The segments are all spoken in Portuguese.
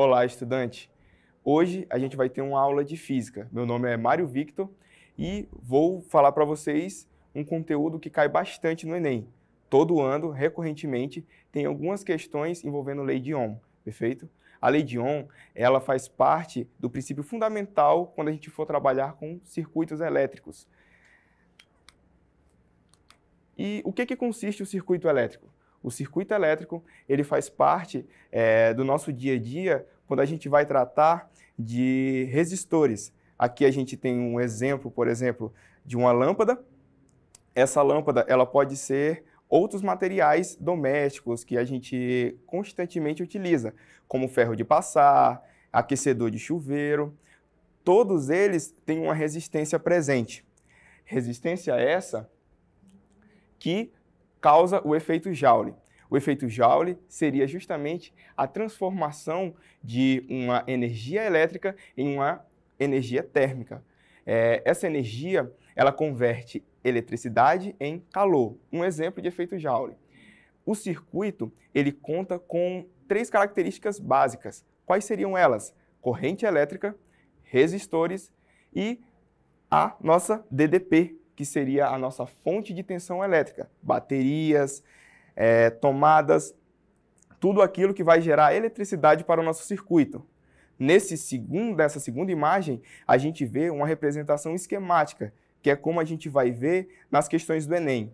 Olá, estudante! Hoje a gente vai ter uma aula de física. Meu nome é Mário Victor e vou falar para vocês um conteúdo que cai bastante no Enem. Todo ano, recorrentemente, tem algumas questões envolvendo lei de Ohm, perfeito? A lei de Ohm, ela faz parte do princípio fundamental quando a gente for trabalhar com circuitos elétricos. E o que consiste o circuito elétrico? O circuito elétrico, ele faz parte do nosso dia a dia quando a gente vai tratar de resistores. Aqui a gente tem um exemplo, por exemplo, de uma lâmpada. Essa lâmpada, ela pode ser outros materiais domésticos que a gente constantemente utiliza, como ferro de passar, aquecedor de chuveiro. Todos eles têm uma resistência presente. Resistência essa que causa o efeito Joule. O efeito Joule seria justamente a transformação de uma energia elétrica em uma energia térmica. Essa energia, ela converte eletricidade em calor. Um exemplo de efeito Joule. O circuito, ele conta com 3 características básicas. Quais seriam elas? Corrente elétrica, resistores e a nossa DDP, que seria a nossa fonte de tensão elétrica, baterias, tomadas, tudo aquilo que vai gerar eletricidade para o nosso circuito. Nessa segunda imagem, a gente vê uma representação esquemática, que é como a gente vai ver nas questões do Enem.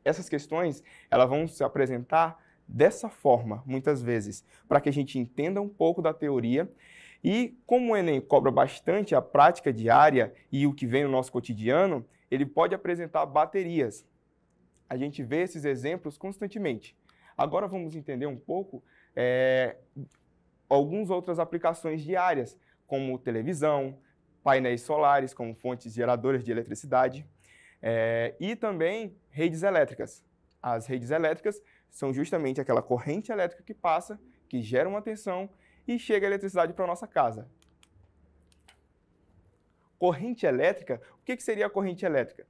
Essas questões, elas vão se apresentar dessa forma, muitas vezes, para que a gente entenda um pouco da teoria. E como o Enem cobra bastante a prática diária e o que vem no nosso cotidiano, ele pode apresentar baterias. A gente vê esses exemplos constantemente. Agora vamos entender um pouco algumas outras aplicações diárias, como televisão, painéis solares como fontes geradoras de eletricidade e também redes elétricas. As redes elétricas são justamente aquela corrente elétrica que passa, que gera uma tensão e chega a eletricidade para a nossa casa. Corrente elétrica, o que seria a corrente elétrica?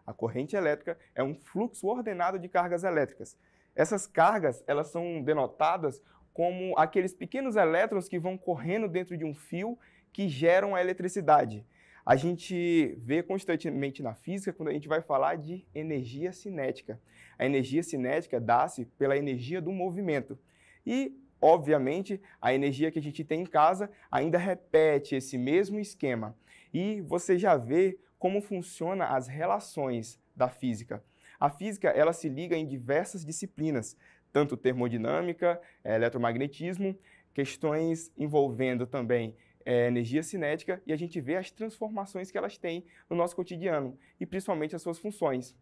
A corrente elétrica é um fluxo ordenado de cargas elétricas. Essas cargas, elas são denotadas como aqueles pequenos elétrons que vão correndo dentro de um fio que geram a eletricidade. A gente vê constantemente na física quando a gente vai falar de energia cinética. A energia cinética dá-se pela energia do movimento. E, obviamente, a energia que a gente tem em casa ainda repete esse mesmo esquema. E você já vê como funcionam as relações da física. A física, ela se liga em diversas disciplinas, tanto termodinâmica, eletromagnetismo, questões envolvendo também energia cinética, e a gente vê as transformações que elas têm no nosso cotidiano, e principalmente as suas funções.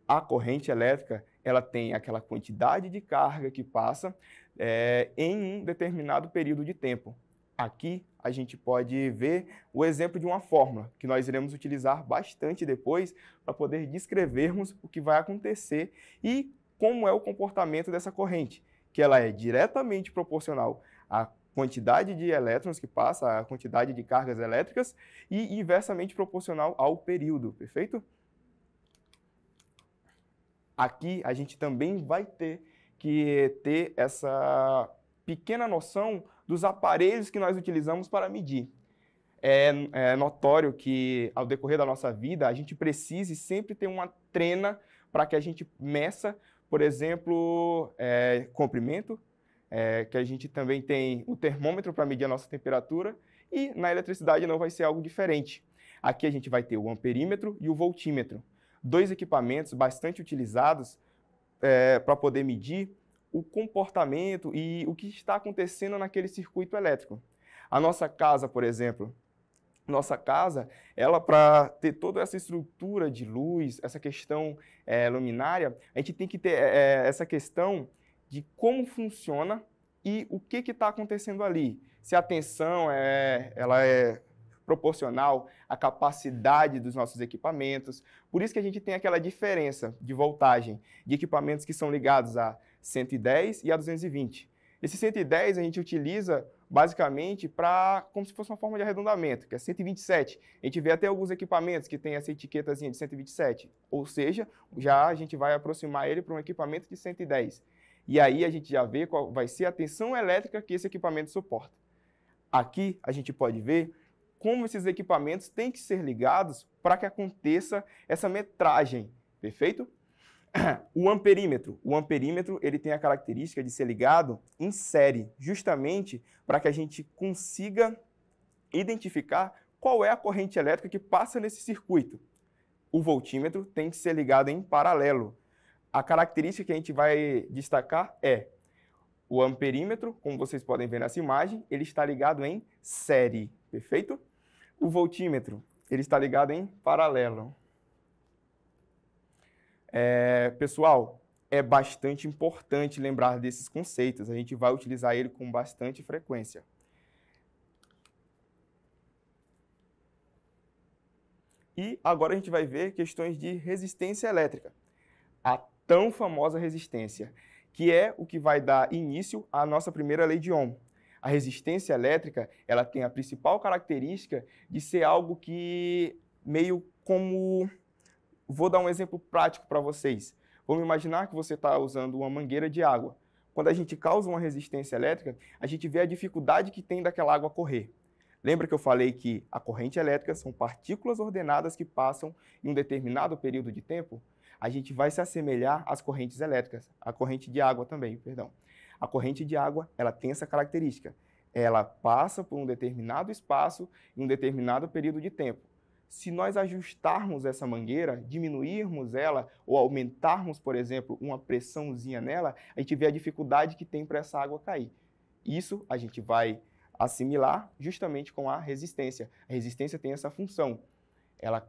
A corrente elétrica, ela tem aquela quantidade de carga que passa em um determinado período de tempo. Aqui a gente pode ver o exemplo de uma fórmula, que nós iremos utilizar bastante depois para poder descrevermos o que vai acontecer e como é o comportamento dessa corrente, que ela é diretamente proporcional à quantidade de elétrons que passa, à quantidade de cargas elétricas e inversamente proporcional ao período, perfeito? Aqui a gente também vai ter que ter essa pequena noção dos aparelhos que nós utilizamos para medir. É notório que, ao decorrer da nossa vida, a gente precise sempre ter uma trena para que a gente meça, por exemplo, comprimento, que a gente também tem o termômetro para medir a nossa temperatura, e na eletricidade não vai ser algo diferente. Aqui a gente vai ter o amperímetro e o voltímetro, 2 equipamentos bastante utilizados para poder medir o comportamento e o que está acontecendo naquele circuito elétrico. A nossa casa, por exemplo, ela, para ter toda essa estrutura de luz, essa questão luminária, a gente tem que ter essa questão de como funciona e o que está acontecendo ali. Se a tensão ela é proporcional à capacidade dos nossos equipamentos. Por isso que a gente tem aquela diferença de voltagem de equipamentos que são ligados a 110 e a 220. Esse 110 a gente utiliza basicamente como se fosse uma forma de arredondamento, que é 127. A gente vê até alguns equipamentos que tem essa etiquetazinha de 127, ou seja, já a gente vai aproximar ele para um equipamento de 110. E aí a gente já vê qual vai ser a tensão elétrica que esse equipamento suporta. Aqui a gente pode ver como esses equipamentos têm que ser ligados para que aconteça essa metragem, perfeito? O amperímetro ele tem a característica de ser ligado em série, justamente para que a gente consiga identificar qual é a corrente elétrica que passa nesse circuito. O voltímetro tem que ser ligado em paralelo. A característica que a gente vai destacar é o amperímetro, como vocês podem ver nessa imagem, ele está ligado em série, perfeito? O voltímetro, ele está ligado em paralelo. Pessoal, é bastante importante lembrar desses conceitos. A gente vai utilizar ele com bastante frequência. E agora a gente vai ver questões de resistência elétrica. A tão famosa resistência, que é o que vai dar início à nossa primeira lei de Ohm. A resistência elétrica, ela tem a principal característica de ser algo que meio como... Vou dar um exemplo prático para vocês. Vamos imaginar que você está usando uma mangueira de água. Quando a gente causa uma resistência elétrica, a gente vê a dificuldade que tem daquela água correr. Lembra que eu falei que a corrente elétrica são partículas ordenadas que passam em um determinado período de tempo? A gente vai se assemelhar às correntes elétricas, a corrente de água também, perdão. A corrente de água, ela tem essa característica. Ela passa por um determinado espaço em um determinado período de tempo. Se nós ajustarmos essa mangueira, diminuirmos ela ou aumentarmos, por exemplo, uma pressãozinha nela, a gente vê a dificuldade que tem para essa água cair. Isso a gente vai assimilar justamente com a resistência. A resistência tem essa função. Ela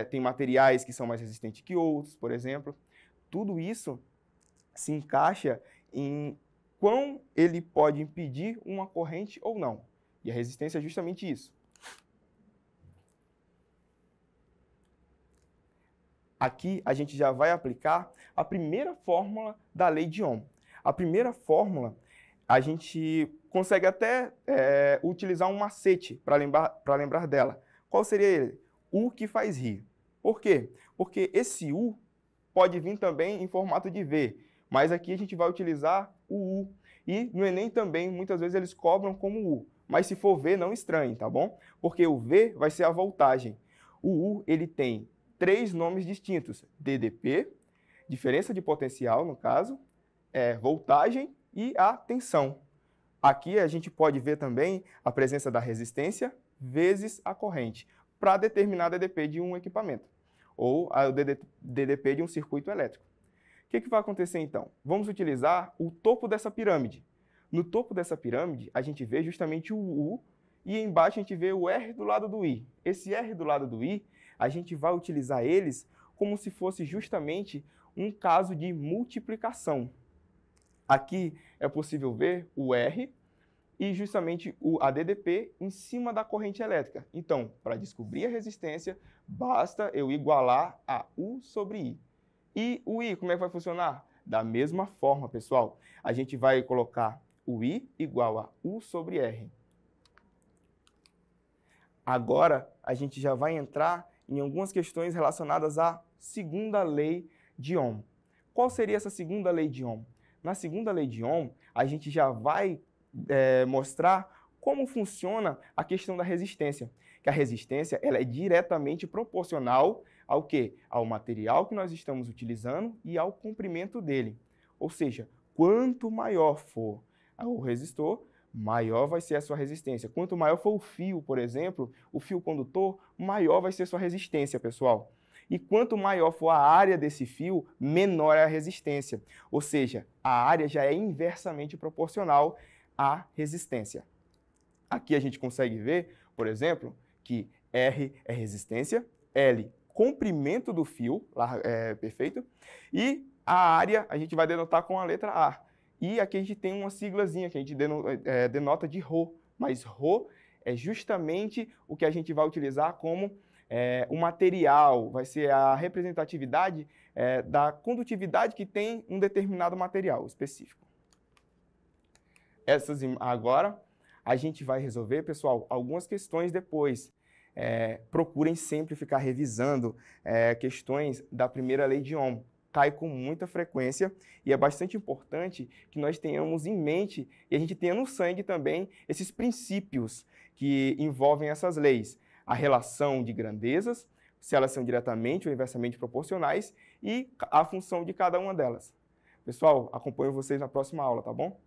tem materiais que são mais resistentes que outros, por exemplo. Tudo isso se encaixa em quão ele pode impedir uma corrente ou não. E a resistência é justamente isso. Aqui a gente já vai aplicar a primeira fórmula da lei de Ohm. A primeira fórmula, a gente consegue até utilizar um macete para lembrar dela. Qual seria ele? U que faz rir. Por quê? Porque esse U pode vir também em formato de V, mas aqui a gente vai utilizar o U. E no Enem também, muitas vezes eles cobram como U, mas se for V, não estranhe, tá bom? Porque o V vai ser a voltagem. O U, ele tem 3 nomes distintos: DDP, diferença de potencial, no caso, voltagem e a tensão. Aqui a gente pode ver também a presença da resistência vezes a corrente, para determinar DDP de um equipamento, ou o DDP de um circuito elétrico. O que vai acontecer então? Vamos utilizar o topo dessa pirâmide. No topo dessa pirâmide, a gente vê justamente o U, e embaixo a gente vê o R do lado do I. Esse R do lado do I, a gente vai utilizar eles como se fosse justamente um caso de multiplicação. Aqui é possível ver o R e justamente a DDP em cima da corrente elétrica. Então, para descobrir a resistência, basta eu igualar a U sobre I. E o I, como é que vai funcionar? Da mesma forma, pessoal. A gente vai colocar o I igual a U sobre R. Agora, a gente já vai entrar em algumas questões relacionadas à segunda lei de Ohm. Qual seria essa segunda lei de Ohm? Na segunda lei de Ohm, a gente já vai mostrar como funciona a questão da resistência. Que a resistência ela é diretamente proporcional ao quê? Ao material que nós estamos utilizando e ao comprimento dele. Ou seja, quanto maior for o resistor, maior vai ser a sua resistência. Quanto maior for o fio, por exemplo, o fio condutor, maior vai ser a sua resistência, pessoal. E quanto maior for a área desse fio, menor é a resistência. Ou seja, a área já é inversamente proporcional à resistência. Aqui a gente consegue ver, por exemplo, que R é resistência, L comprimento do fio, perfeito, e a área a gente vai denotar com a letra A. E aqui a gente tem uma siglazinha que a gente denota de Rho, mas Rho é justamente o que a gente vai utilizar como o material, vai ser a representatividade da condutividade que tem um determinado material específico. Agora, a gente vai resolver, pessoal, algumas questões depois. Procurem sempre ficar revisando questões da primeira lei de Ohm. cai com muita frequência e é bastante importante que nós tenhamos em mente e a gente tenha no sangue também esses princípios que envolvem essas leis. A relação de grandezas, se elas são diretamente ou inversamente proporcionais e a função de cada uma delas. Pessoal, acompanho vocês na próxima aula, tá bom?